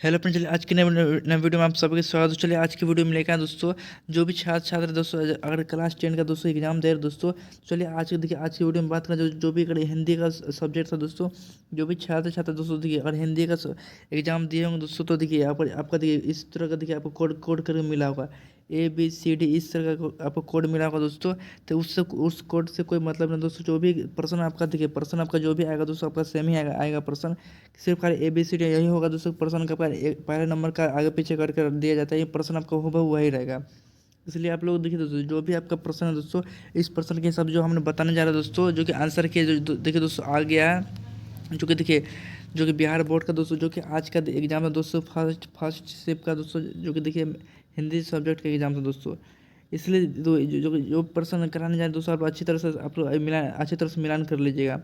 Hello friend, चलिए आज की नए नए वीडियो में आप सबके स्वागत है। चलिए आज की वीडियो में लेकर आए दोस्तों, जो भी छात्र छात्र दोस्तों अगर क्लास 10 का दोस्तों एग्जाम दे रहे दोस्तों, चलिए देखिए आज की वीडियो में बात करें जो भी अगर हिंदी का सब्जेक्ट था दोस्तों, जो भी छात्र छात्र दोस्तों देखिए अगर हिंदी का एग्जाम दिए होंगे दोस्तों, तो देखिए यहाँ पर आपका देखिए इस तरह का देखिए आपको कोड कोड करके मिला होगा। ABCD इस तरह का आपको कोड मिला होगा दोस्तों। तो उससे उस कोड से कोई मतलब नहीं दोस्तों। जो भी प्रश्न आपका देखिए, प्रश्न आपका जो भी आएगा दोस्तों, आपका सेम ही आएगा प्रश्न। सिर्फ खाली ABCD यही होगा दोस्तों। प्रश्न का पहले नंबर का आगे पीछे करके दिया जाता है। ये प्रश्न आपका हूबहू वही रहेगा। इसलिए आप लोग देखिए दोस्तों, जो भी आपका प्रश्न है दोस्तों, इस प्रश्न के हिसाब जो हमने बताने जा रहे हैं दोस्तों, जो कि आंसर के देखिए दोस्तों आ गया है। जो कि देखिए, जो कि बिहार बोर्ड का दोस्तों, जो कि आज का एग्जाम है दोस्तों, फर्स्ट शिफ्ट का दोस्तों, जो कि देखिए हिंदी सब्जेक्ट का एग्जाम था दोस्तों। इसलिए जो प्रश्न कराने जा रहे हैं दोस्तों, आप अच्छी तरह से आप लोग मिलान अच्छी तरह से मिलान कर लीजिएगा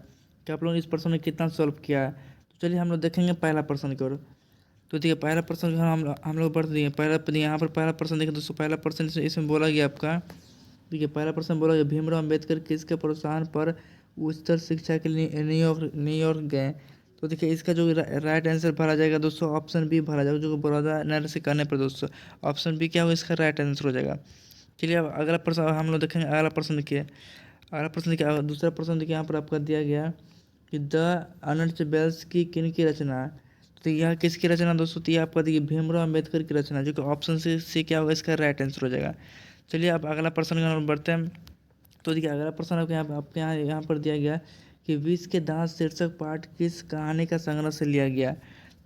कि आप लोगों ने इस प्रश्न में कितना सॉल्व किया है। तो चलिए हम लोग देखेंगे पहला प्रश्न की ओर। तो देखिए पहला प्रश्न जो है हम लोग बढ़ दिए। यहाँ पर पहला प्रश्न देखिए दोस्तों, पहला प्रश्न इसमें बोला गया आपका। देखिए पहला प्रश्न बोला गया, भीमराव अम्बेडकर किसके प्रोत्साहन पर उच्चतर शिक्षा के लिए न्यूयॉर्क गए। तो देखिए इसका जो राइट आंसर भरा जाएगा दोस्तों, ऑप्शन बी भरा जाएगा, जो कि बड़ौदा नहर से करने पर दोस्तों ऑप्शन बी क्या होगा, इसका राइट आंसर हो जाएगा। चलिए अब अगला प्रश्न हम लोग देखेंगे। अगला प्रश्न देखिए, दूसरा प्रश्न देखिए यहाँ पर आपका दिया गया कि द अनंत बेल्स की किन की रचना है। तो यह किसकी रचना दोस्तों, तो ये आपका देखिए भीमराव अम्बेडकर की रचना, जो कि ऑप्शन से क्या होगा, इसका राइट आंसर हो जाएगा। चलिए अब अगला प्रश्न की ओर बढ़ते हैं। तो देखिए अगला प्रश्न आपके यहाँ पर दिया गया कि विष के दांत शीर्षक पाठ किस कहानी का संग्रह से लिया गया।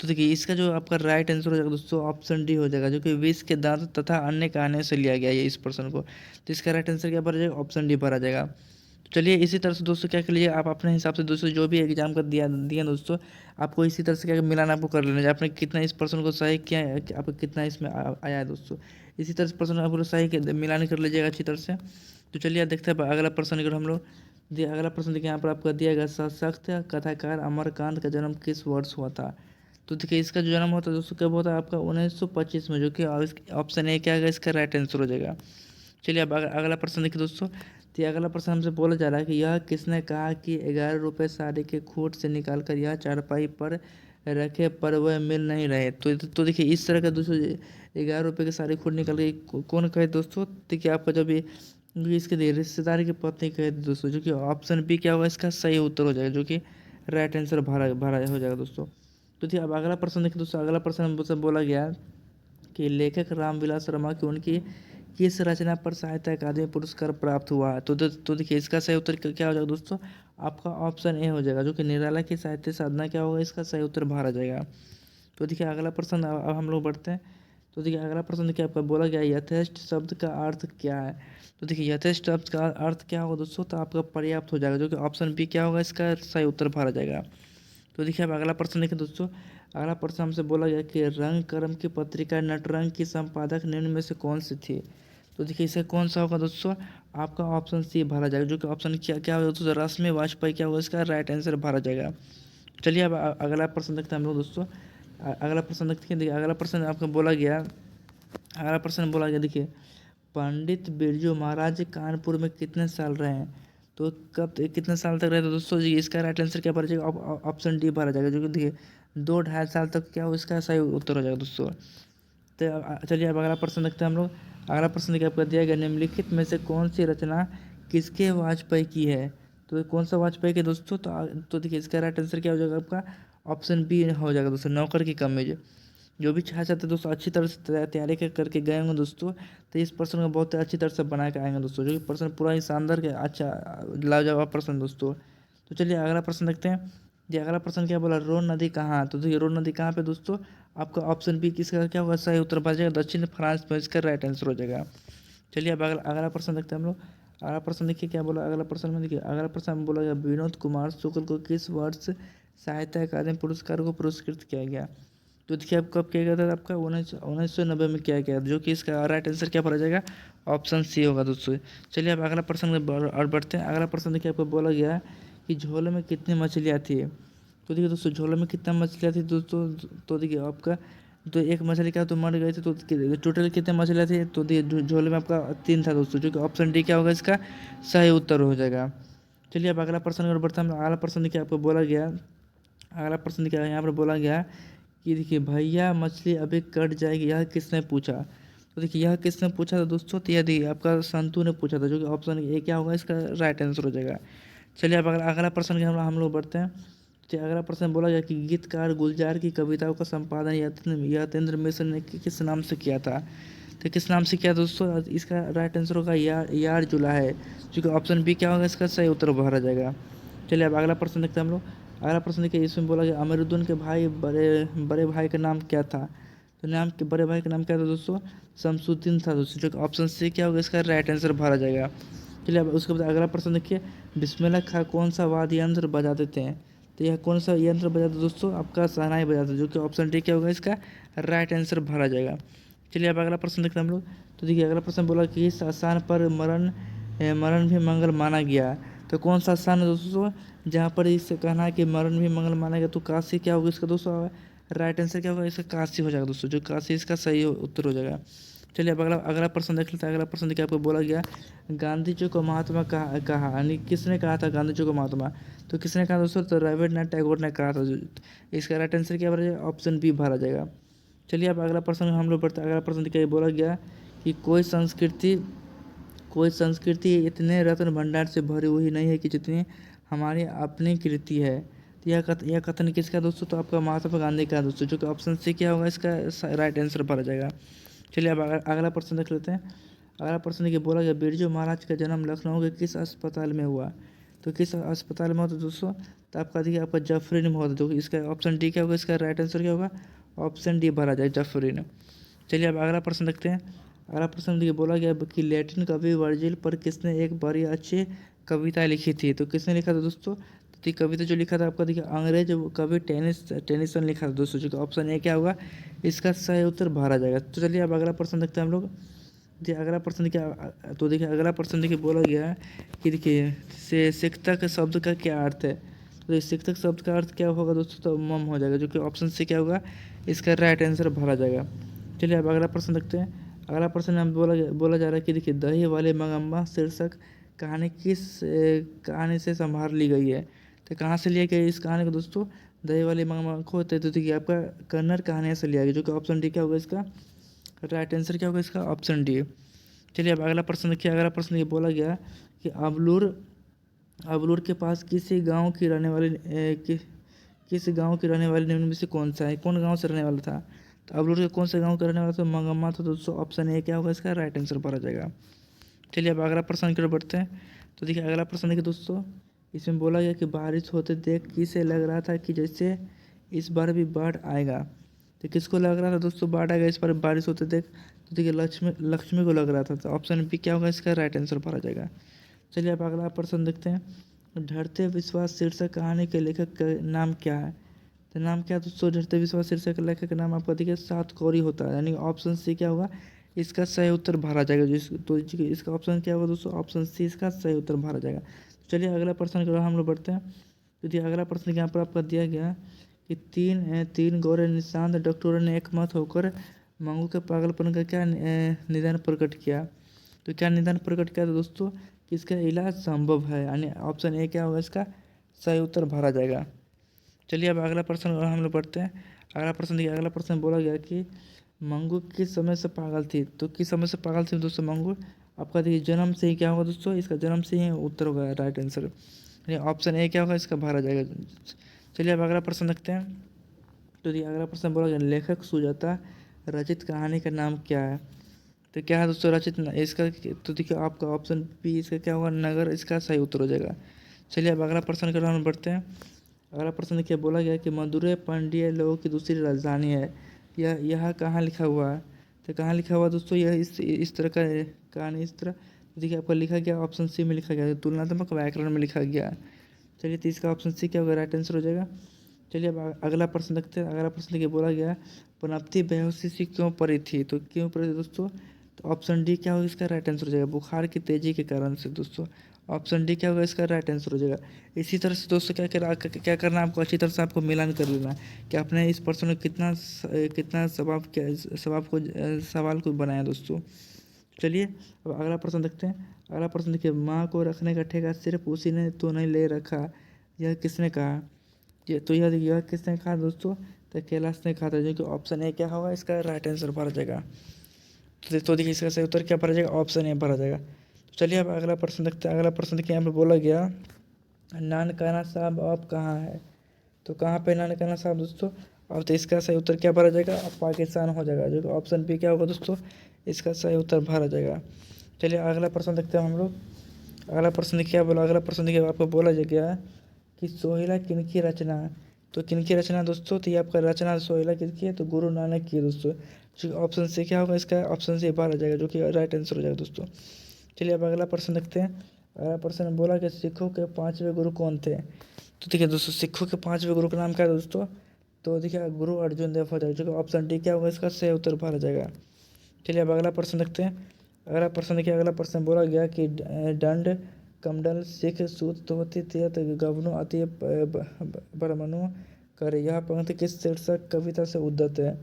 तो देखिए इसका जो आपका राइट आंसर हो जाएगा दोस्तों, ऑप्शन डी हो जाएगा, जो कि विष के दांत तथा अन्य कहानियों से लिया गया है इस प्रश्न को। तो इसका राइट आंसर क्या भरा जाएगा, ऑप्शन डी भरा जाएगा। तो चलिए इसी तरह से दोस्तों क्या कर लीजिए, आप अपने हिसाब से दोस्तों जो भी एग्जाम का दिया दोस्तों, आपको इसी तरह से क्या मिलान आपको कर लेना है। आपने कितना इस प्रश्न को सही किया है, आपको कितना इसमें आया है दोस्तों, इसी तरह से प्रश्न आपको सही मिलान कर लीजिएगा अच्छी तरह से। तो चलिए देखते हैं अगला प्रश्न अगर हम लोग अगला प्रश्न देखिए यहाँ पर आपका दिया गया, सशक्त कथाकार अमरकांत का जन्म किस वर्ष हुआ था। तो देखिए इसका जो जन्म होता है दोस्तों कब होता है, आपका 1925 में, जो कि ऑप्शन ए क्या आएगा, इसका राइट आंसर हो जाएगा। चलिए अब अगला प्रश्न देखिए दोस्तों। तो अगला प्रश्न हमसे बोला जा रहा है कि यह किसने कहा कि 11 रुपये साड़ी के खोट से निकालकर यह चारपाई पर रखे पर वह मिल नहीं रहे। तो देखिए इस तरह का दोस्तों 11 रुपये के साड़ी खोट निकाल के कौन कहे दोस्तों। देखिए आपका जब ये इसके लिए रिश्तेदार की पत्नी कहे थी दोस्तों, जो कि ऑप्शन बी क्या होगा, इसका सही उत्तर हो जाएगा, जो कि राइट आंसर भरा भरा हो जाएगा दोस्तों। तो देखिए अब अगला प्रश्न देखिए दोस्तों, अगला प्रश्न हमसे बोला गया कि लेखक रामविलास शर्मा की उनकी किस रचना पर साहित्य अकादमी पुरस्कार प्राप्त हुआ। तो देखिए इसका सही उत्तर क्या हो जाएगा दोस्तों, आपका ऑप्शन ए हो जाएगा, जो कि निराला की साहित्य साधना क्या होगा, इसका सही उत्तर भरा जाएगा। तो देखिए अगला प्रश्न अब हम लोग बढ़ते हैं। तो देखिए अगला प्रश्न देखिए आपका बोला गया, यथेष्ट शब्द का अर्थ क्या है। तो देखिए यथेष्ट शब्द का अर्थ क्या होगा दोस्तों, तो आपका पर्याप्त हो जाएगा, जो कि ऑप्शन बी क्या होगा, इसका सही उत्तर भरा जाएगा। तो देखिए अब अगला प्रश्न देखिए दोस्तों, अगला प्रश्न हमसे बोला गया कि रंग कर्म की पत्रिका नटरंग की संपादक निम्न में से कौन सी थी। तो देखिए इसे कौन सा होगा दोस्तों, आपका ऑप्शन सी भरा जाएगा, जो कि ऑप्शन क्या होगा दोस्तों, रश्मि वाजपेयी क्या होगा, इसका राइट आंसर भरा जाएगा। चलिए अब अगला प्रश्न देखते हैं हम लोग दोस्तों। अगला प्रश्न देखते हैं। देखिए अगला प्रश्न आपको बोला गया, अगला प्रश्न बोला गया देखिए, पंडित बिरजू महाराज कानपुर में कितने साल रहे हैं। तो कितने साल तक रहे थे दोस्तों जी, इसका राइट आंसर क्या भरा जाएगा, ऑप्शन डी भरा जाएगा, जो कि देखिए 2 ढाई साल तक क्या हो, इसका सही उत्तर हो जाएगा दोस्तों। तो चलिए अब अगला प्रश्न देखते हैं हम लोग। अगला प्रश्न देखिए आपका दिया गया, निम्नलिखित में से कौन सी रचना किसके वाजपेयी की है। तो ये कौन सा वाजपेयी के दोस्तों, तो देखिए इसका राइट आंसर क्या हो जाएगा, आपका ऑप्शन बी हो जाएगा दोस्तों, नौकर की कमीज। जो भी छात्र छात्र दोस्तों अच्छी तरह से तैयारी करके गए होंगे दोस्तों, तो इस प्रश्न को बहुत अच्छी तरह से बना के आएंगे दोस्तों, जो कि प्रश्न पूरा ही शानदार के अच्छा लाजवाब प्रश्न दोस्तों। तो चलिए अगला प्रश्न देखते हैं। ये अगला प्रश्न क्या बोला, रोन नदी कहाँ। तो देखिए रोन नदी कहाँ पे दोस्तों, आपका ऑप्शन बी किसका क्या होगा, सही उत्तर बच जाएगा, दक्षिण फ्रांस में, इसका राइट आंसर हो जाएगा। चलिए अब अगला प्रश्न देखते हैं हम लोग। अगला प्रश्न देखिए क्या बोला, अगला प्रश्न में देखिए, अगला प्रश्न में बोला गया, विनोद कुमार शुक्ल को किस वर्ष साहित्य अकादमी पुरस्कार को पुरस्कृत किया गया। तो देखिए अब कब किया गया था, आपका 1990 में किया गया, जो कि इसका राइट आंसर क्या भरा जाएगा, ऑप्शन सी होगा दोस्तों। चलिए अब अगला प्रश्न और बढ़ते हैं। अगला प्रश्न देखिए आपको बोला गया कि झोले में कितनी मछलियाँ थी। तो देखिए दोस्तों झोले में कितना मछलियाँ थी दोस्तों, तो देखिए आपका तो एक मछली क्या तो मर गई थी, तो टोटल कितने मछलियाँ थी, तो देखिए झोले में आपका 3 था दोस्तों, जो कि ऑप्शन डी क्या होगा, इसका सही उत्तर हो जाएगा। चलिए अब अगला प्रश्न और बढ़ते हैं। अगला प्रश्न देखिए आपको बोला गया, अगला प्रश्न देखिए यहाँ पर बोला गया कि देखिए भैया मछली अभी कट जाएगी, यह किसने पूछा। तो देखिए यह किसने पूछा था दोस्तों, तो यह देखिए आपका संतू ने पूछा था, जो कि ऑप्शन ए क्या होगा इसका राइट आंसर हो जाएगा। चलिए अब अगला अगला प्रश्न के हम लोग बढ़ते हैं। तो अगला प्रश्न बोला गया कि गीतकार गुलजार की कविताओं का संपादन यतेंद्र मिश्र ने किस नाम से किया था। तो किस नाम से किया दोस्तों, इसका राइट आंसर होगा यार जुला है, जो कि ऑप्शन बी क्या होगा इसका सही उत्तर भरा जाएगा। चलिए अब अगला प्रश्न देखते हैं हम लोग। अगला प्रश्न देखिए, इसमें बोला गया अमीरुद्दीन के भाई बड़े बड़े भाई का नाम क्या था। तो नाम के बड़े भाई का नाम क्या था दोस्तों, शमसुद्दीन था दोस्तों, जो कि ऑप्शन सी क्या होगा इसका राइट आंसर भरा जाएगा। चलिए अब उसके बाद अगला प्रश्न देखिए, बिस्मिल्लाह खां कौन सा वाद्य यंत्र बजाते थे। तो यह कौन सा यंत्र बजाते दोस्तों, आपका शहनाई बजाते, जो कि ऑप्शन डी क्या होगा इसका राइट आंसर भरा जाएगा। चलिए अब अगला प्रश्न देखते हैं हम लोग। तो देखिए अगला प्रश्न बोला कि इस स्थान पर मरण भी मंगल माना गया। तो कौन सा स्थान है दोस्तों जहाँ पर इससे कहना है कि मरण भी मंगल माना गया, तो काशी क्या होगा इसका दोस्तों राइट आंसर क्या होगा इसका काशी हो जाएगा दोस्तों, जो काशी इसका सही उत्तर हो जाएगा। चलिए अब अगला अगला प्रश्न देख लेते हैं। अगला प्रश्न देखिए आपको बोला गया गांधी जी को महात्मा कहा यानी किसने कहा था गांधी जी को महात्मा। तो किसने कहा दोस्तों, तो रविन्द्रनाथ टैगोर ने कहा था। इसका राइट आंसर क्या भरा जाएगा, ऑप्शन बी भरा जाएगा। चलिए अब अगला प्रश्न हम लोग पढ़ते हैं। अगला प्रश्न देखिए बोला गया कि कोई संस्कृति इतने रत्न भंडार से भरी हुई नहीं है कि जितनी हमारी अपनी कृति है। तो यह कथन किसका दोस्तों, तो आपका महात्मा गांधी का दोस्तों, जो कि ऑप्शन सी क्या होगा इसका राइट आंसर भरा जाएगा। चलिए अब अगला प्रश्न देख लेते हैं। अगला प्रश्न देखिए बोला गया बिरजू महाराज का जन्म लखनऊ के किस अस्पताल में हुआ। तो किस अस्पताल में हुआ तो दोस्तों, तो आपका देखिए आपका जफरीन में हुआ था, जो कि इसका ऑप्शन डी क्या होगा इसका राइट आंसर क्या होगा, ऑप्शन डी भरा जाए जफरीन। चलिए अब अगला प्रश्न देखते हैं। अगला प्रश्न देखिए बोला गया कि लैटिन कवि वर्जिल पर किसने एक बड़ी अच्छी कविता लिखी थी। तो किसने लिखा था दोस्तों, तो ये कविता जो लिखा था आपका देखिए अंग्रेज कवि टेनिसन लिखा था दोस्तों, जो कि ऑप्शन ए क्या होगा इसका सही उत्तर भरा जाएगा। तो चलिए अब अगला प्रश्न देखते हैं हम लोग। देखिए अगला प्रश्न देखिए, तो देखिए अगला प्रश्न देखिए बोला गया है कि देखिए से शिक्षक शब्द का क्या अर्थ है। तो शिक्षक शब्द का अर्थ क्या होगा दोस्तों, तो मम हो जाएगा, जो कि ऑप्शन से क्या होगा इसका राइट आंसर भरा जाएगा। चलिए अब अगला प्रश्न देखते हैं। अगला प्रश्न हम बोला जा रहा है कि देखिए दही वाले मगम्मा शीर्षक कहानी कहानी से संभाल ली गई है। तो कहाँ से लिया गया इस कहानी को दोस्तों, दही वाले मगम्मा को, तो देखिए आपका कन्नड़ कहानी से लिया गया, जो कि ऑप्शन डी क्या होगा इसका राइट आंसर क्या होगा इसका ऑप्शन डी। चलिए अब अगला प्रश्न देखिए। अगला प्रश्न ये बोला गया कि अबलूर के पास किसी गांव की रहने वाली किस गांव की रहने वाली निम्न में से कौन सा है, कौन गांव से रहने वाला था। तो अबलूर के कौन से गांव का रहने वाला था, मंगम्मा था दोस्तों, ऑप्शन ए क्या होगा इसका राइट आंसर भरा जाएगा। चलिए अब अगला प्रश्न की ओर बढ़ते हैं। तो देखिए अगला प्रश्न देखिए दोस्तों, इसमें बोला गया कि बारिश होते देख किसे लग रहा था कि जैसे इस बार भी बाढ़ आएगा। तो किसको लग रहा था दोस्तों बाढ़ आएगा इस बार बारिश होते देख, तो देखिए लक्ष्मी को लग रहा था। तो ऑप्शन बी क्या होगा इसका राइट आंसर भरा जाएगा। चलिए अब अगला प्रश्न देखते हैं। ढरते विश्वास शीर्षक कहानी के लेखक का नाम क्या है। तो नाम क्या है दोस्तों, ढरते विश्वास शीर्षक के लेखक का नाम आपका देखिए सात कौड़ी होता है, यानी ऑप्शन सी क्या होगा इसका सही उत्तर भरा जाएगा। तो इसका ऑप्शन क्या होगा दोस्तों, ऑप्शन सी इसका सही उत्तर भरा जाएगा। चलिए अगला प्रश्न की ओर हम लोग बढ़ते हैं। तो देखिए अगला प्रश्न यहाँ पर आपका दिया गया कि तीन गौरे निशांत डॉक्टरों ने एक मत होकर मंगू के पागलपन का क्या निदान प्रकट किया। तो क्या निदान प्रकट किया था दोस्तों कि इसका इलाज संभव है, यानी ऑप्शन ए क्या होगा इसका सही उत्तर भरा जाएगा। चलिए अब अगला प्रश्न हम लोग पढ़ते हैं। अगला प्रश्न देखिए। अगला प्रश्न बोला गया कि मंगू किस समय से पागल थी। तो किस समय से पागल थी दोस्तों मंगू, आपका देखिए जन्म से ही क्या होगा दोस्तों, इसका जन्म से ही उत्तर होगा राइट आंसर, यानी ऑप्शन ए क्या होगा इसका भरा जाएगा। चलिए अब अगला प्रश्न देखते हैं। तो देखिए अगला प्रश्न बोला गया लेखक सुजाता रचित कहानी का नाम क्या है। तो क्या है दोस्तों रचित इसका, तो देखिए आपका ऑप्शन बी इसका क्या होगा नगर इसका सही उत्तर हो जाएगा। चलिए अब अगला प्रश्न की ओर हम बढ़ते हैं। अगला प्रश्न देखिए बोला गया कि मदुरै पांड्य लोगों की दूसरी राजधानी है, यह कहाँ लिखा हुआ है। तो कहाँ लिखा हुआ दोस्तों, यह इस तरह का कहानी इस तरह, तो देखिए आपका लिखा गया ऑप्शन सी में लिखा गया तुलनात्मक व्याकरण में लिखा गया। चलिए तो इसका ऑप्शन सी क्या होगा राइट आंसर हो जाएगा। चलिए अब अगला प्रश्न देखते हैं। अगला प्रश्न देखिए बोला गया पनपती बेहोशी सी क्यों पड़ी थी। तो क्यों पड़ी थी दोस्तों, तो ऑप्शन डी क्या होगा इसका राइट आंसर हो जाएगा बुखार की तेजी के कारण से दोस्तों, ऑप्शन डी क्या होगा इसका राइट आंसर हो जाएगा। इसी तरह से दोस्तों क्या करना है आपको अच्छी तरह से आपको मिलान कर लेना कि आपने इस प्रश्न को कितना सवाल को बनाया दोस्तों। चलिए अब अगला प्रश्न देखते हैं। अगला प्रश्न देखिए माँ को रखने का ठेका सिर्फ उसी ने तो नहीं ले रखा, यह किसने कहा। ये तो यह किसने कहा दोस्तों, तो कैलाश ने कहा था, जो कि ऑप्शन ए क्या होगा इसका राइट आंसर भरा जाएगा। तो देखिए इसका सही उत्तर क्या भरा जाएगा, ऑप्शन ए भरा जाएगा। तो चलिए अब अगला प्रश्न देखते हैं। अगला प्रश्न देखिए यहाँ पर बोला गया, नानकाना साहब अब कहाँ है। तो कहाँ पे नानकाना साहब दोस्तों, अब तो इसका सही उत्तर क्या भरा जाएगा, अब पाकिस्तान हो जाएगा, जो कि ऑप्शन बी क्या होगा दोस्तों, इसका सही उत्तर भरा जाएगा। चलिए अगला प्रश्न देखते हैं हम लोग। अगला प्रश्न देखिए क्या बोला, अगला प्रश्न देखिए आपको बोला गया कि सोहेला किनकी रचना है। तो किनकी रचना दोस्तों, तो ये आपका रचना सोहेला किसकी है, तो गुरु नानक की है दोस्तों। जो ऑप्शन से क्या होगा इसका, ऑप्शन से भरा जाएगा, जो कि राइट आंसर हो जाएगा दोस्तों। चलिए अब अगला प्रश्न देखते हैं। अगला प्रश्न में बोला कि सिखों के 5वें गुरु कौन थे। तो देखिए दोस्तों, सिखों के 5वें गुरु का नाम क्या है दोस्तों, तो देखिए गुरु अर्जुन देव हो जाएगा, जो कि ऑप्शन डी क्या होगा इसका सही उत्तर भरा जाएगा। चलिए अब अगला प्रश्न देखते हैं। अगला प्रश्न देखिए, अगला प्रश्न बोला गया कि दंड कमंडल सिख सूत धोती तीर्थ गवनु अति बरमनु करे, यह पंक्ति किस शीर्षक कविता से उद्धृत है।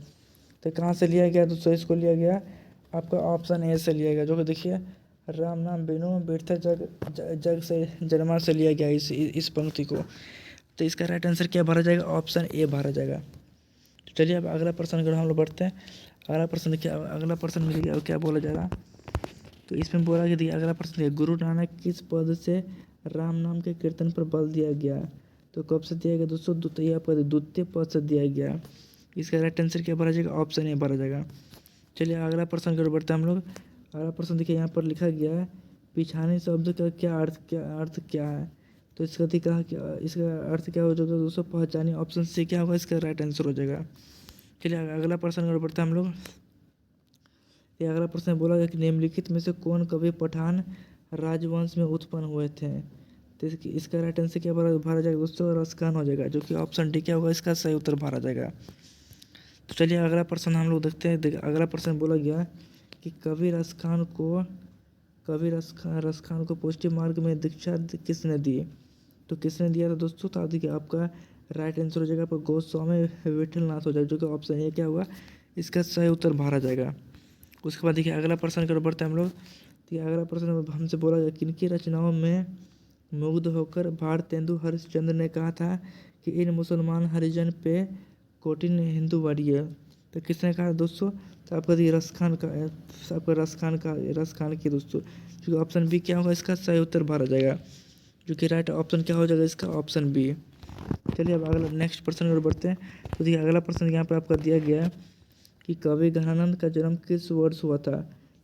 तो कहाँ से लिया गया दोस्तों, इसको लिया गया आपका ऑप्शन ए से लिया गया, जो कि देखिए राम नाम बिनु बिरथ जग जग से जन्मा से लिया गया इस पंक्ति को। तो इसका राइट आंसर क्या भरा जाएगा, ऑप्शन ए भरा जाएगा। तो चलिए अब अगला प्रश्न की ओर हम लोग बढ़ते हैं। अगला प्रश्न देखिए, अगला प्रश्न में देखिए क्या बोला जा रहा है। तो इसमें बोला कि देखिए अगला प्रश्न देखिए, गुरु नानक किस पद से राम नाम के कीर्तन पर बल दिया गया। तो कब से दिया गया दोस्तों, द्वितीय पद, द्वितीय पद से दिया गया। इसका राइट आंसर क्या भरा जाएगा, ऑप्शन ए भरा जाएगा। चलिए अगला प्रश्न की ओर बढ़ते हैं हम लोग। अगला प्रश्न देखिए यहाँ पर लिखा गया है, पिछानी शब्द का अर्थ क्या है। तो इसका कहा क्या, इसका अर्थ क्या हो जाएगा दोस्तों, पहचानी, ऑप्शन सी क्या होगा इसका राइट आंसर हो जाएगा। चलिए अगला प्रश्न की ओर बढ़ते हैं हम लोग। ये अगला प्रश्न बोला गया कि निम्नलिखित में से कौन कवि पठान राजवंश में उत्पन्न हुए थे। तो इसका राइट आंसर क्या भरा जाएगा दोस्तों, रसखान हो जाएगा, जो कि ऑप्शन डी क्या होगा इसका सही उत्तर भरा जाएगा। तो चलिए अगला प्रश्न हम लोग देखते हैं। अगला प्रश्न बोला गया कि कवि रसखान को पुष्टि मार्ग में दीक्षा किसने दी। तो किसने दिया था दोस्तों, तो देखिए आपका राइट आंसर हो जाएगा आपका गोस्वामी विठलनाथ हो जाएगा, जो कि ऑप्शन ए क्या होगा इसका सही उत्तर भरा जाएगा। उसके बाद देखिए अगला प्रश्न की ओर बढ़ते हैं हम लोग। तो अगला प्रश्न हमसे बोला गया, किनकी रचनाओं में मुग्ध होकर भारतेंदु हरिश्चंद्र ने कहा था कि इन मुसलमान हरिजन पे कोटिन हिंदू वारियर। तो किसने कहा दोस्तों, तो आपका देखिए रसखान की दोस्तों, क्योंकि ऑप्शन बी क्या होगा इसका सही उत्तर भरा जाएगा, जो कि राइट ऑप्शन क्या हो जाएगा इसका, ऑप्शन बी। चलिए अब अगला नेक्स्ट प्रश्न की ओर बढ़ते हैं। तो देखिए अगला प्रश्न यहाँ पर आपका दिया गया है कि कवि घनानंद का जन्म किस वर्ष हुआ था।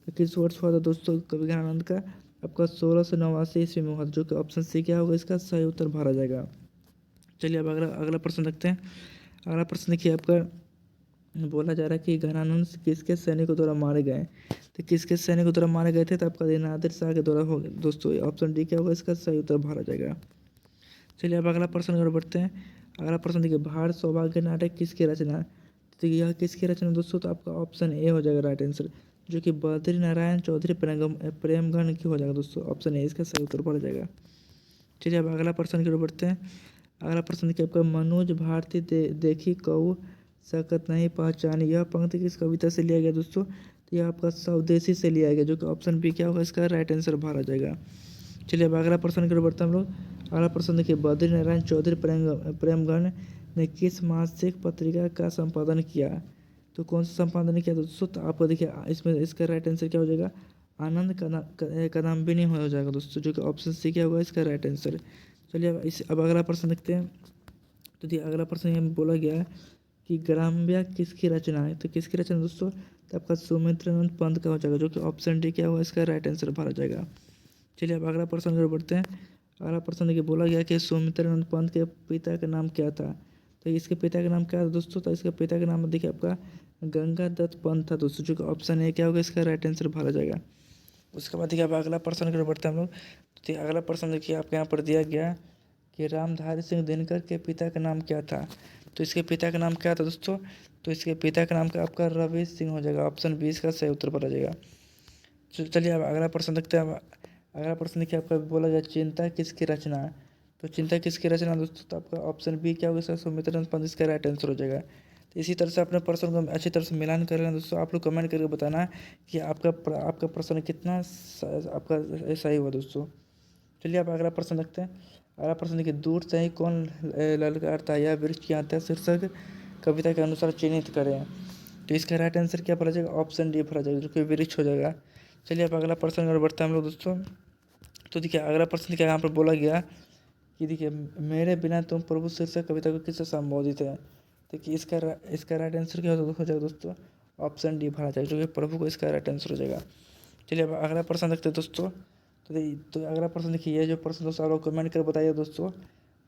तो किस वर्ष हुआ था दोस्तों कवि घनानंद का, आपका 1689 ईस्वी में हुआ था, जो कि ऑप्शन सी क्या होगा इसका सही उत्तर भरा जाएगा। चलिए अब अगला प्रश्न देखते हैं। अगला प्रश्न देखिए आपका बोला जा रहा है कि घनानंद किसके सैनिकों द्वारा मारे गए। तो किसके सैनिकों द्वारा मारे गए थे, तो आपका नादिर शाह के द्वारा हो दोस्तों, ऑप्शन डी क्या होगा इसका सही उत्तर भरा जाएगा। चलिए अब अगला प्रश्न की ओर बढ़ते हैं। अगला प्रश्न देखिए, भारत सौभाग्य नाटक किसकी रचना है। तो यह किसकी रचना दोस्तों, तो आपका ऑप्शन ए हो जाएगा राइट आंसर, जो कि बद्री नारायण चौधरी प्रेमगण की हो जाएगा दोस्तों, ऑप्शन ए इसका सही उत्तर भरा जाएगा। चलिए अब अगला प्रश्न की ओर बढ़ते हैं। अगला प्रश्न देखिए आपका, मनोज भारती देखी कऊ सकत नहीं पहचानी, यह पंक्ति किस कविता से लिया गया दोस्तों, तो यह आपका स्वदेशी से लिया गया, जो कि ऑप्शन बी क्या होगा इसका राइट आंसर भरा जाएगा। चलिए अब अगला प्रश्न की ओर बढ़ते हैं हम लोग। अगला प्रश्न देखिए, बद्री नारायण चौधरी प्रेमगण ने किस मासिक पत्रिका का संपादन किया। तो कौन सा संपादन किया दोस्तों, तो आपको देखिए इसमें इसका राइट आंसर क्या हो जाएगा, आनंद कदम्बिनी हो जाएगा दोस्तों, जो कि ऑप्शन सी क्या होगा इसका राइट आंसर। चलिए अब अगला प्रश्न देखते हैं। तो देखिए अगला प्रश्न ये बोला गया है कि ग्राम्या किसकी रचना है। तो किसकी रचना दोस्तों, तो आपका सुमित्रानंद पंत का हो जाएगा, जो कि ऑप्शन डी क्या होगा इसका राइट आंसर भरा जाएगा। चलिए अब अगला प्रश्न की ओर बढ़ते हैं। अगला प्रश्न देखिए बोला गया कि सुमित्रानंद पंत के पिता का नाम क्या था। तो इसके पिता का नाम क्या था दोस्तों, तो इसके पिता का नाम देखिए आपका गंगा दत्त पंत था दोस्तों, जो कि ऑप्शन ए क्या होगा इसका राइट आंसर भरा जाएगा। उसके बाद देखिए अब अगला प्रश्न की ओर बढ़ते हैं हम लोग। तो अगला प्रश्न देखिए आपके यहाँ पर दिया गया कि रामधारी सिंह दिनकर के पिता का नाम क्या था। तो इसके पिता का नाम क्या था दोस्तों, तो इसके पिता का नाम का आपका रवि सिंह हो जाएगा, ऑप्शन 20 का सही उत्तर भरा जाएगा। चलिए अब अगला प्रश्न देखते हैं। अगला प्रश्न देखिए आपका बोला गया, चिंता किसकी रचना है। तो चिंता किसकी रचना दोस्तों, तो आपका ऑप्शन बी क्या होगा इसका सुमित्रानंद पंत इसका राइट आंसर हो जाएगा। तो इसी तरह से अपने प्रश्न को अच्छी तरह से मिलान कर लेना दोस्तों। आप लोग कमेंट करके बताना कि आपका प्रश्न कितना आपका सही हुआ दोस्तों। चलिए अब अगला प्रश्न देखते हैं। अगला प्रश्न देखिए, दूर से ही कौन ललकारता है, यह वृक्ष की हत्या शीर्षक कविता के अनुसार चिन्हित करें। तो इसका राइट आंसर क्या भरा जाएगा? ऑप्शन डी भरा जाएगा, जो कि वृक्ष हो जाएगा। चलिए अब अगला प्रश्न और बढ़ते हैं हम लोग दोस्तों। तो देखिए अगला प्रश्न क्या यहाँ पर बोला गया कि देखिए मेरे बिना तुम प्रभु शीर्षक कविता को किससे संबोधित है। देखिए इसका राइट आंसर क्या हो जाएगा दोस्तों? ऑप्शन डी भरा जाएगा, जो कि प्रभु को इसका राइट आंसर हो जाएगा। चलिए अब अगला प्रश्न देखते हैं दोस्तों। तो अगला प्रश्न देखिए, ये जो प्रश्न दोस्तों आप लोग कमेंट कर बताइए दोस्तों।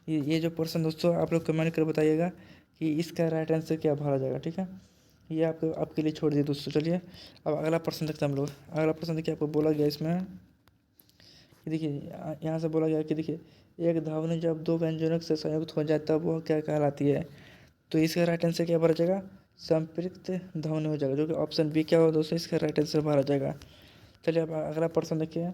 ये जो प्रश्न दोस्तों आप लोग कमेंट कर बताइएगा कि इसका राइट आंसर क्या भरा जाएगा, ठीक है। ये आपके लिए छोड़ दिए दोस्तों। चलिए अब अगला प्रश्न देखते हैं हम लोग। अगला प्रश्न देखिए आपको बोला गया इसमें कि देखिए यहाँ से बोला गया कि देखिए एक ध्वनि जब दो व्यंजनों से संयुक्त हो जाए तब वह क्या कहलाती है। तो इसका राइट आंसर क्या भरा जाएगा? संपृक्त ध्वनि हो जाएगा, जो कि ऑप्शन बी क्या होगा दोस्तों? इसका राइट आंसर भरा जाएगा। चलिए अब अगला प्रश्न देखिए।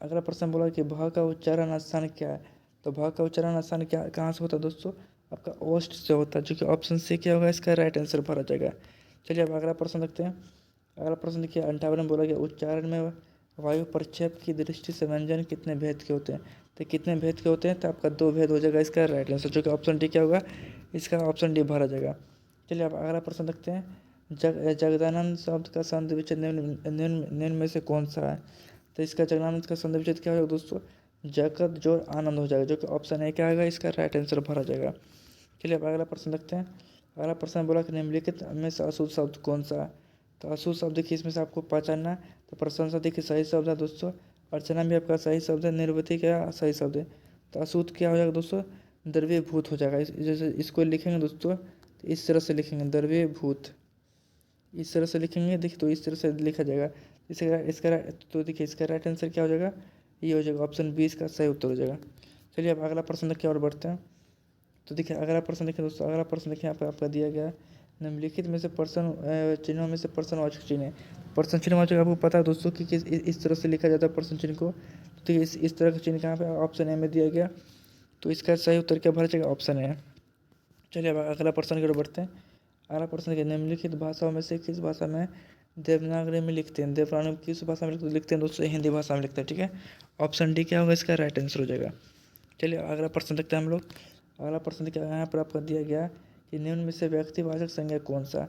अगला प्रश्न बोला कि भ का उच्चारण स्थान क्या है। तो भ का उच्चारण स्थान क्या कहाँ से होता है दोस्तों? आपका ओष्ठ से होता है, जो कि ऑप्शन सी क्या होगा? इसका राइट आंसर भरा जाएगा। चलिए अब अगला प्रश्न देखते हैं। अगला प्रश्न देखिए 58 में बोला गया उच्चारण में वायु प्रक्षेप की दृष्टि से व्यंजन कितने भेद के होते हैं। तो कितने भेद के होते हैं? तो आपका 2 भेद हो जाएगा इसका राइट आंसर, जो कि ऑप्शन डी क्या होगा? इसका ऑप्शन डी भरा जाएगा। चलिए अब अगला प्रश्न देखते हैं। जगदानंद शब्द का संधि विच्छेद निम्न में से कौन सा है। तो इसका जगदानंद का संधि विच्छेद क्या होगा दोस्तों? जगत जोड़ आनंद हो जाएगा, जो कि ऑप्शन ए क्या होगा? इसका राइट आंसर भरा जाएगा। चलिए अब अगला प्रश्न देखते हैं। अगला प्रश्न बोला कि निम्नलिखित में से अशुद्ध शब्द कौन सा है। तो अशुद्ध शब्द देखिए इसमें से आपको पहचानना है। तो प्रशंसा देखिए सही शब्द है दोस्तों। अर्चना भी आपका सही शब्द है। निर्वृति क्या सही शब्द है। तो अशुद्ध क्या हो जाएगा दोस्तों? द्रव्यभूत हो जाएगा। जैसे इसको लिखेंगे दोस्तों तो इस तरह से लिखेंगे द्रव्यभूत, इस तरह से लिखेंगे। देखिए तो इस तरह से लिखा जाएगा। इसका तो देखिए इसका राइट आंसर क्या हो जाएगा? ये हो जाएगा ऑप्शन बी इसका सही उत्तर हो जाएगा। चलिए अब अगला प्रश्न देखिए और बढ़ते हैं। तो देखिए अगला प्रश्न देखिए दोस्तों। अगला प्रश्न देखिए यहाँ पर आपका दिया गया है निम्नलिखित में से प्रश्न चिन्हों में से प्रश्नवाचक चिन्ह है। प्रश्न चिन्हवाचक आपको पता है दोस्तों कि इस तरह से लिखा जाता है प्रश्न चिन्ह को। तो देखिए इस तरह का चिन्ह कहाँ पे? ऑप्शन ए में दिया गया। तो इसका सही उत्तर क्या भरा जाएगा? Option A. चलिए अब अगला प्रश्न की ओर बढ़ते हैं। अगला प्रश्न देखिए निम्नलिखित भाषाओं में से किस भाषा में देवनागरी में लिखते हैं। देवनागरी में किस भाषा में लिखते हैं दोस्तों? हिंदी भाषा में लिखते हैं, ठीक है। ऑप्शन डी क्या होगा? इसका राइट आंसर हो जाएगा। चलिए अगला प्रश्न देखते हैं हम लोग। अगला प्रश्न देखिए यहाँ पर आपका दिया गया कि निम्न में से व्यक्तिवाचक संज्ञा कौन सा।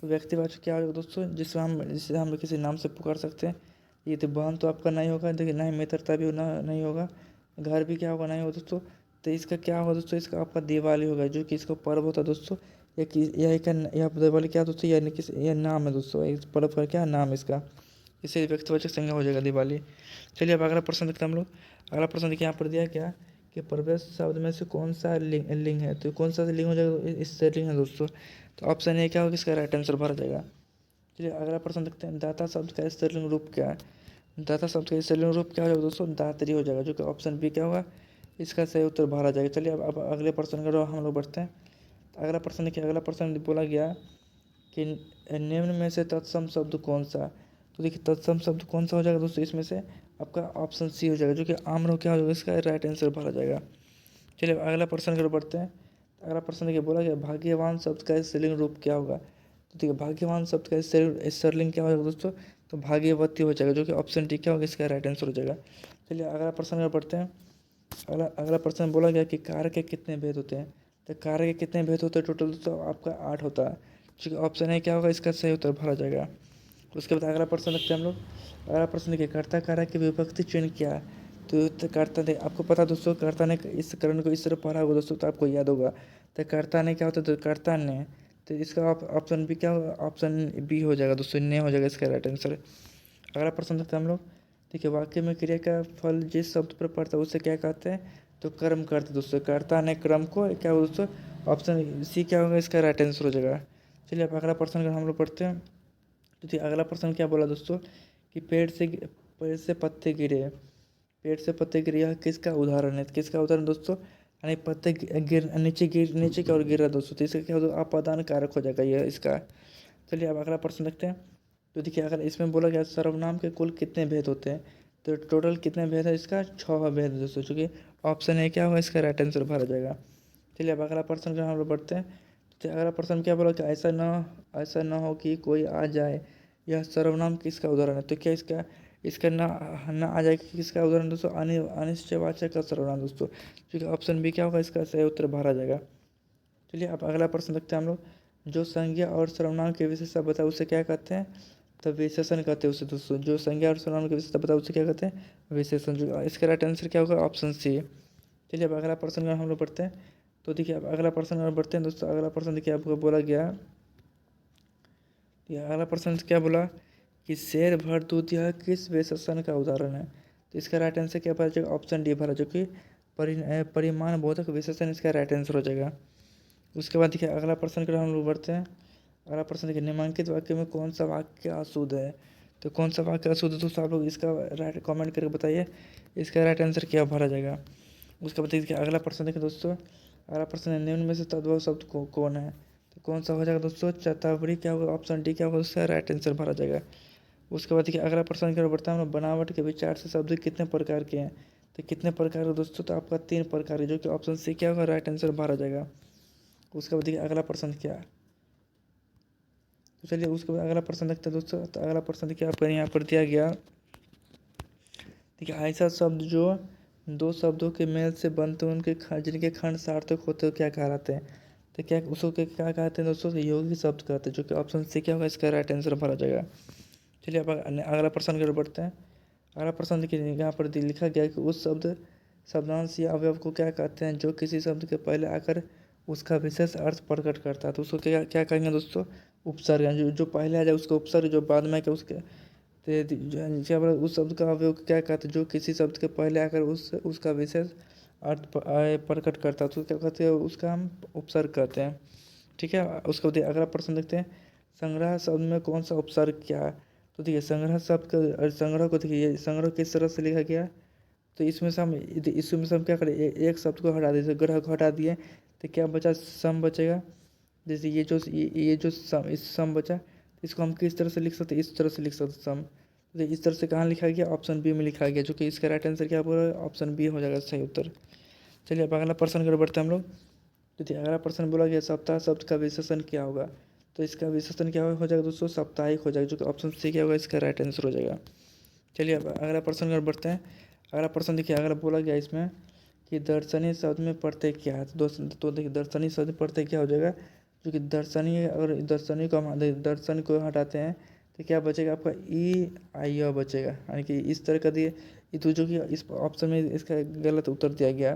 तो व्यक्तिवाचक क्या होगा दोस्तों? जिससे हम किसी नाम से पुकार सकते हैं। ये तो बहन तो आपका नहीं होगा, देखिए ना ही मित्रता भी नहीं होगा, घर भी क्या होगा? नहीं होगा दोस्तों। तो इसका क्या होगा दोस्तों? इसका आपका दिवाली होगा, जो कि इसका पर्व होता है दोस्तों। यह दिवाली क्या दोस्तों? यह नाम है दोस्तों, इस पर्व का क्या नाम है इसका, इसे व्यक्तिवाचक संज्ञा हो जाएगा दिवाली। चलिए अब अगला प्रश्न देखते हैं हम लोग। अगला प्रश्न देखिए यहाँ पर दिया क्या कि प्रवेश शब्द में से कौन सा लिंग है। तो कौन सा लिंग हो जाएगा? इससे लिंग है दोस्तों। तो ऑप्शन ए क्या होगा? इसका राइट आंसर भरा जाएगा। चलिए अगला प्रश्न देखते हैं। दाता शब्द का स्त्रीलिंग रूप क्या है। दाता शब्द का स्त्रीलिंग रूप क्या हो जाएगा दोस्तों? दात्री हो जाएगा, जो कि ऑप्शन बी क्या होगा? इसका सही उत्तर भरा जाएगा। चलिए अब अगले प्रश्न की ओर हम लोग बढ़ते हैं। तो अगला प्रश्न देखिए। अगला प्रश्न बोला गया कि निम्न में से तत्सम शब्द कौन सा। तो देखिए तत्सम शब्द कौन सा हो जाएगा दोस्तों? इसमें से आपका ऑप्शन सी हो जाएगा, जो कि आम्र क्या हो जाएगा? इसका राइट आंसर भरा जाएगा। चलिए अगला प्रश्न की ओर बढ़ते हैं। अगला प्रश्न देखिए बोला गया भाग्यवान शब्द का स्त्रीलिंग रूप क्या होगा। तो देखिए भाग्यवान शब्द का स्त्रीलिंग क्या हो जाएगा दोस्तों? तो भाग्यवती हो जाएगा, जो कि ऑप्शन डी क्या होगा? इसका राइट आंसर हो जाएगा। चलिए अगला प्रश्न की ओर बढ़ते हैं। अगला प्रश्न बोला गया कि कार के कितने भेद होते हैं। तो कार के कितने भेद होते हैं टोटल दोस्तों? आपका 8 होता है, जो कि ऑप्शन है क्या होगा? इसका सही उत्तर भरा जाएगा। उसके बाद अगला प्रश्न रखते हैं हम लोग। अगला प्रश्न देखिए कर्ता कारक की विभक्ति चिन्ह क्या है। तो कर्ता ने आपको पता दोस्तों, कर्ता ने इस करण को इस तरह पढ़ा होगा दोस्तों, तो आपको याद होगा। तो कर्ता ने क्या होता है? तो कर्ता ने, तो इसका ऑप्शन बी क्या होगा? ऑप्शन बी हो जाएगा दोस्तों, ने हो जाएगा इसका राइट आंसर। अगला प्रश्न देखते हैं हम लोग। देखिए वाक्य में क्रिया का फल जिस शब्द पर पड़ता है उसे क्या कहते हैं। तो कर्म करते हैं दोस्तों। कर्ता ने क्रम को क्या होगा दोस्तों? ऑप्शन सी क्या होगा? इसका राइट आंसर हो जाएगा। चलिए अब अगला प्रश्न हम लोग पढ़ते हैं। तो देखिए अगला प्रश्न क्या बोला दोस्तों कि पेड़ से पत्ते गिरे। पेड़ से पत्ते गिरे, यह किसका उदाहरण है। किसका उदाहरण दोस्तों? यानी पत्ते नीचे की ओर गिर रहा है दोस्तों, तो इसका क्या होगा? अपादान कारक हो जाएगा यह इसका। चलिए अब अगला प्रश्न देखते हैं। तो देखिए अगर इसमें बोला गया सर्वनाम के कुल कितने भेद होते हैं। तो टोटल कितने भेद है? इसका 6 भेद है दोस्तों, चूँकि ऑप्शन है क्या होगा? इसका राइट आंसर भरा जाएगा। चलिए अब अगला प्रश्न हम लोग बढ़ते हैं। तो अगला प्रश्न क्या बोला कि ऐसा ना हो कि कोई आ जाए, यह सर्वनाम किसका उदाहरण है। तो क्या इसका इसका ना आ जाए किसका उदाहरण दोस्तों? अनिश्चयवाचक का सर्वनाम दोस्तों, क्योंकि ऑप्शन बी क्या होगा? इसका सही उत्तर भरा जाएगा। चलिए अब अगला प्रश्न देखते हैं हम लोग। जो संज्ञा और सर्वनाम की विशेषता बताओ उसे क्या कहते हैं? तो विशेषण कहते हैं उसे दोस्तों। जो संज्ञा और सर्वनाम की विशेषता बताओ उसे क्या कहते हैं? विशेषण। जो इसका राइट आंसर क्या होगा? Option C. चलिए अब अगला प्रश्न हम लोग पढ़ते हैं। तो देखिए अब अगला प्रश्न और बढ़ते हैं दोस्तों। अगला प्रश्न देखिए आपको बोला गया, तो अगला प्रश्न क्या बोला कि शेर भर दूध यह किस विशेषण का उदाहरण है? तो इसका राइट आंसर क्या भरा जाएगा? ऑप्शन डी भरा, जो कि परिमाण बोधक विशेषण इसका राइट आंसर हो जाएगा। उसके बाद देखिए अगला प्रश्न की हम लोग बढ़ते हैं। अगला प्रश्न देखिए, निम्नलिखित वाक्य में कौन सा वाक्य अशुद्ध है? तो कौन सा वाक्य अशुद्ध है दोस्तों? आप लोग इसका राइट कमेंट करके बताइए, इसका राइट आंसर क्या भरा जाएगा। उसके बाद देखिए अगला प्रश्न देखिए दोस्तों। अगला प्रश्न है, निम्न में से तद्भव शब्द कौन है? तो कौन सा हो जाएगा दोस्तों? चतावरी क्या होगा? ऑप्शन डी क्या होगा? उसका राइट आंसर भरा जाएगा। उसके बाद देखिए अगला प्रश्न की ओर बढ़ता है हम लोग। बनावट के विचार से शब्द कितने प्रकार के हैं? तो कितने प्रकार के दोस्तों? तो आपका 3 प्रकार है, जो कि ऑप्शन सी क्या होगा? राइट आंसर भरा जाएगा। उसके बाद देखिए अगला प्रश्न क्या है। तो चलिए उसके बाद अगला प्रश्न देखते हैं दोस्तों। तो अगला प्रश्न देखिए आपका यहाँ पर दिया गया, देखिए ऐसा शब्द जो 2 शब्दों के मेल से बनते हैं उनके जिनके खंड सार्थक होते हैं क्या कहलाते हैं? तो क्या उसको क्या कहते हैं दोस्तों? तो यौगिक शब्द कहते हैं, जो कि ऑप्शन सी क्या होगा? इसका राइट आंसर भरा जाएगा। चलिए अब अगला प्रश्न की ओर बढ़ते हैं। अगला प्रश्न देखिए यहाँ पर लिखा गया कि उस शब्दांश या अवयव को क्या कहते हैं जो किसी शब्द के पहले आकर उसका विशेष अर्थ प्रकट करता है? तो उसको क्या क्या कहेंगे दोस्तों? उपसर्ग। जो पहले आ जाए उसका उपसर्ग, जो बाद में क्या उसके क्या बोला, उस शब्द का अवयव क्या कहते हैं जो किसी शब्द के पहले आकर उसका विशेष अर्थ प्रकट करता है? तो क्या कहते हैं? उसका हम उपसर्ग कहते हैं। ठीक है। उसको अगला प्रश्न देखते हैं। संग्रह शब्द में कौन सा उपसर्ग क्या है? तो देखिए संग्रह शब्द का संग्रह को देखिए, ये संग्रह किस तरह से लिखा गया है? तो इसमें से हम क्या करें? एक शब्द को हटा देते, ग्रह को हटा दिए तो क्या बचा? सम बचेगा। जैसे ये जो सम, इस सम बचा, इसको हम किस तरह से लिख सकते हैं? इस तरह से लिख सकते सम। तो इस तरह से कहाँ लिखा गया? ऑप्शन बी में लिखा गया, जो कि इसका राइट आंसर क्या बोला? ऑप्शन बी हो जाएगा सही उत्तर। चलिए अब अगला प्रश्न कर बढ़ते हैं हम लोग। तो अगला प्रश्न बोला गया, सप्ताह शब्द का विशेषण क्या होगा? तो इसका विशेषण क्या हो जाएगा दोस्तों? साप्ताहिक हो जाएगा, जो कि ऑप्शन सी क्या होगा? इसका राइट आंसर हो जाएगा। चलिए अब अगला प्रश्न कर बढ़ते हैं। अगला प्रश्न देखिए, अगला बोला गया इसमें कि दर्शनीय शब्द में प्रत्यय क्या है? तो देखिए दर्शनीय शब्द प्रत्यय क्या हो जाएगा? जो कि दर्शनीय, और दर्शनीय को हम दर्शन को हटाते हैं तो क्या बचेगा आपका? ई आई अ बचेगा, यानी कि इस तरह का दिए। ये तो जो कि इस ऑप्शन में इसका गलत उत्तर दिया गया,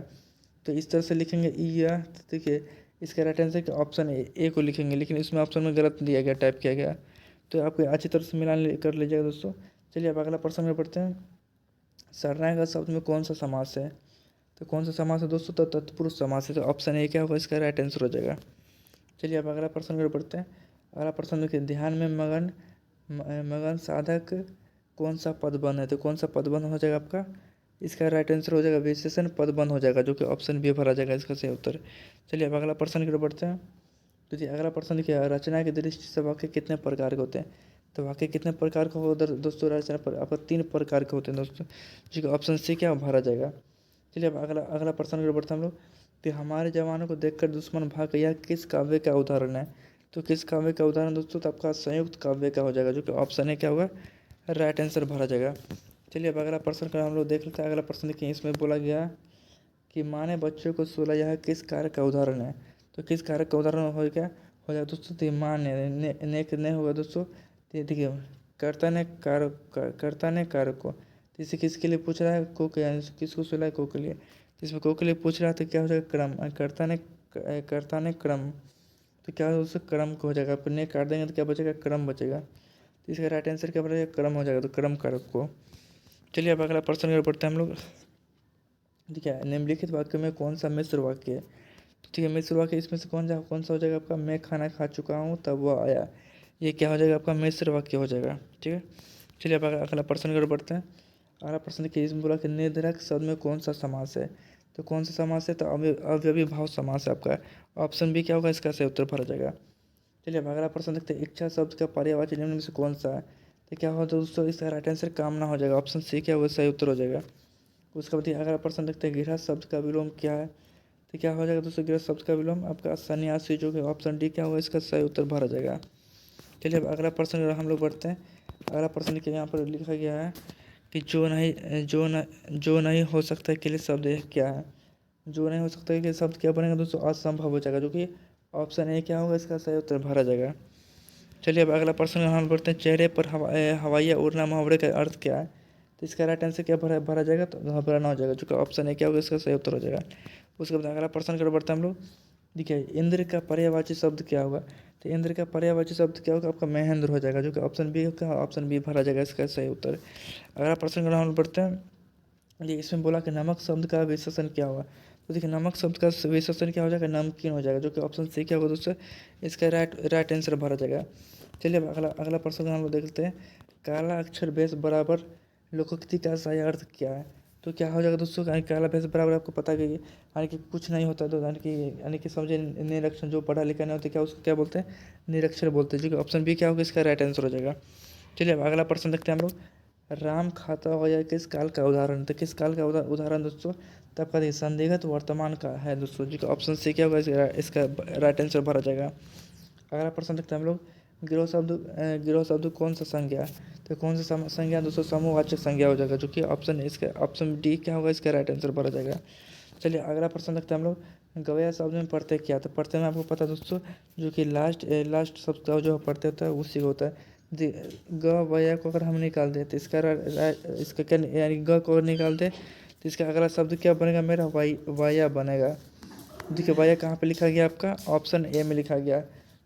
तो इस तरह से लिखेंगे ई या। तो देखिए इसका राइट आंसर ऑप्शन ए को लिखेंगे, लेकिन इसमें ऑप्शन में गलत दिया गया, टाइप किया गया। तो आपको अच्छी तरह से मिलान कर लीजिएगा दोस्तों। चलिए अब अगला प्रश्न में पढ़ते हैं। सर्वनाम शब्द में कौन सा समास है? तो कौन सा समास है दोस्तों? तो तत्पुरुष समास है, तो ऑप्शन ए क्या होगा? इसका राइट आंसर हो जाएगा। चलिए अब अगला प्रश्न की ओर बढ़ते हैं। अगला प्रश्न देखिए, ध्यान में मगन साधक कौन सा पदबंध है? तो कौन सा पदबंध हो जाएगा आपका? इसका राइट आंसर हो जाएगा विशेषण पदबंध हो जाएगा, जो कि ऑप्शन बी भरा जाएगा इसका सही उत्तर। चलिए अब अगला प्रश्न की ओर बढ़ते हैं। तो जी अगला प्रश्न देखिए, रचना की दृष्टि से वाक्य कितने प्रकार के होते हैं? तो वाक्य कितने प्रकार का होगा दोस्तों? रचना पर आपका 3 प्रकार के होते हैं दोस्तों, जो कि ऑप्शन सी क्या भरा जाएगा। चलिए अब अगला अगला प्रश्न की ओर बढ़ते हैं हम लोग। तो हमारे जवानों को देखकर दुश्मन भाग गया किस काव्य का उदाहरण है? तो किस काव्य का उदाहरण दोस्तों? तो आपका संयुक्त काव्य का हो जाएगा, जो कि ऑप्शन है क्या होगा? राइट आंसर भरा जाएगा। चलिए अब अगला प्रश्न का हम लोग देख लेते हैं। अगला प्रश्न देखिए, इसमें बोला गया कि माँ ने बच्चों को सुला, यह किस कार्य का उदाहरण है? तो किस कार्य का उदाहरण हो क्या हो जाएगा दोस्तों? तो माँ ने होगा दोस्तों। तो देखिए कर्ता ने कार्य को, तो इसे किसके लिए पूछ रहा है? को के, किसको सुला है? को के लिए। तो इसमें को के लिए पूछ रहा है, तो क्या हो जाएगा? क्रम। कर्ता ने क्रम, तो क्या होगा दोस्तों? क्रम को हो जाएगा। आप ने काट देंगे तो क्या बचेगा? क्रम बचेगा। तो इसका राइट आंसर क्या बचेगा? क्रम हो जाएगा, तो क्रम कारक को। चलिए अब अगला प्रश्न की ओर बढ़ते हैं हम लोग। ठीक है, निम्नलिखित वाक्य में कौन सा मिश्र वाक्य है? तो ठीक है, मिश्र वाक्य इसमें से कौन सा हो जाएगा आपका? मैं खाना खा चुका हूँ तब वह आया, ये क्या हो जाएगा आपका? मिश्र वाक्य हो जाएगा। ठीक है। चलिए अब अगला प्रश्न की ओर बढ़ते हैं। अगला प्रश्न देखिए, इसमें बोला कि निर्धारक शब्द में कौन सा समास है? तो कौन सा समास है? तो अव्ययी भाव समास है आपका। ऑप्शन बी क्या होगा? इसका सही उत्तर भरा जाएगा। चलिए अब अगला प्रश्न देखते हैं। इच्छा शब्द का पर्यायवाची निम्न में से कौन सा है? तो क्या होगा दोस्तों? इसका राइट आंसर कामना हो जाएगा। ऑप्शन सी क्या होगा? सही उत्तर हो जाएगा। उसके बाद अगला प्रश्न देखते हैं, गृहस्थ शब्द का विलोम क्या है? तो क्या हो जाएगा दोस्तों? गृहस्थ शब्द का विलोम आपका सन्यासी, जो कि ऑप्शन डी क्या होगा? इसका सही उत्तर भरा जाएगा। चलिए अब अगला प्रश्न हम लोग बढ़ते हैं। अगला प्रश्न देखिए, यहाँ पर लिखा गया है कि जो नहीं हो सकता के लिए शब्द क्या है? जो नहीं हो सकता के शब्द क्या बनेगा दोस्तों? असंभव हो जाएगा, जो कि ऑप्शन ए क्या होगा इसका सही उत्तर भरा जाएगा। चलिए अब अगला प्रश्न हम बढ़ते हैं, चेहरे पर हवाइया उड़ना मुहावरे का अर्थ क्या है? तो इसका राइट आंसर क्या भरा भरा जाएगा? तो घबराना हो जाएगा, जो कि ऑप्शन ए क्या होगा इसका सही उत्तर हो जाएगा। उसके बाद अगला प्रश्न कर बढ़ते हैं हम लोग। देखिए इंद्र का पर्यायवाची शब्द क्या होगा? तो इंद्र का पर्यायवाची शब्द क्या होगा? आपका महेंद्र हो जाएगा, जो कि ऑप्शन बी का ऑप्शन बी भरा जाएगा इसका सही उत्तर। अगला प्रश्न कर हम बढ़ते हैं। ये इसमें बोला कि नमक शब्द का विशेषण क्या होगा? तो देखिए नमक शब्द का विशेषण क्या हो जाएगा? नमकीन हो जाएगा, जो कि ऑप्शन सी क्या होगा दोस्तों? इसका राइट आंसर भरा जाएगा। चलिए अब अगला अगला प्रश्न हम लोग देखते हैं, काला अक्षर बेस बराबर लोकोक्ति का सही अर्थ क्या है? तो क्या हो जाएगा दोस्तों? काला बेस बराबर आपको पता है कि यानी कि कुछ नहीं होता, तो यानी कि समझे निरक्षर, जो पढ़ा लिखा नहीं होता क्या उसको क्या बोलते हैं? निरक्षर बोलते हैं, जो कि ऑप्शन बी क्या होगा इसका राइट आंसर हो जाएगा। चलिए अब अगला प्रश्न देखते हैं हम लोग, राम खाता हो या किस काल का उदाहरण? तो किस काल का उदाहरण दोस्तों? तो आपका देखिए संदिग्ध वर्तमान का है दोस्तों, जो कि ऑप्शन सी क्या होगा इसका राइट आंसर भरा जाएगा। अगला प्रश्न देखते हैं हम लोग, गिरोह शब्द कौन सा संज्ञा? तो कौन सा संज्ञा दोस्तों? समूहवाचक संज्ञा हो जाएगा, जो कि ऑप्शन डी क्या होगा इसका राइट आंसर भरा जाएगा। चलिए अगला प्रश्न देखते हैं हम लोग, गवया शब्द में प्रत्यय क्या? तो प्रत्यय में आपको पता है दोस्तों, जो कि लास्ट शब्द का जो प्रत्यय होता है उसी का होता है। ग वया को अगर हम निकाल दें तो इसका क्या यानी ग को अगर निकाल दें तो इसका अगला शब्द क्या बनेगा मेरा? वाया बनेगा। देखिए वाया कहाँ पे लिखा गया? आपका ऑप्शन ए में लिखा गया,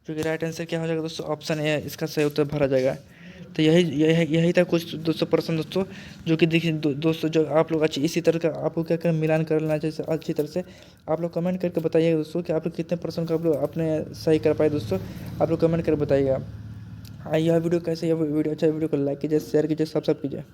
जो कि राइट आंसर क्या हो जाएगा दोस्तों? ऑप्शन ए इसका सही उत्तर भरा जाएगा। तो यही था कुछ दोस्तों प्रश्न दोस्तों, जो कि देखिए दोस्तों जो आप लोग अच्छी इसी तरह का आपको क्या कर मिलान कर लेना चाहिए अच्छी तरह से। आप लोग कमेंट करके बताइएगा दोस्तों कि आप लोग कितने प्रश्न का आप लोग अपने सही कर पाए दोस्तों, आप लोग कमेंट कर बताइएगा। यह वीडियो कैसे, यह वीडियो अच्छा वीडियो को लाइक कीजिए, शेयर कीजिए, सब्सक्राइब कीजिए।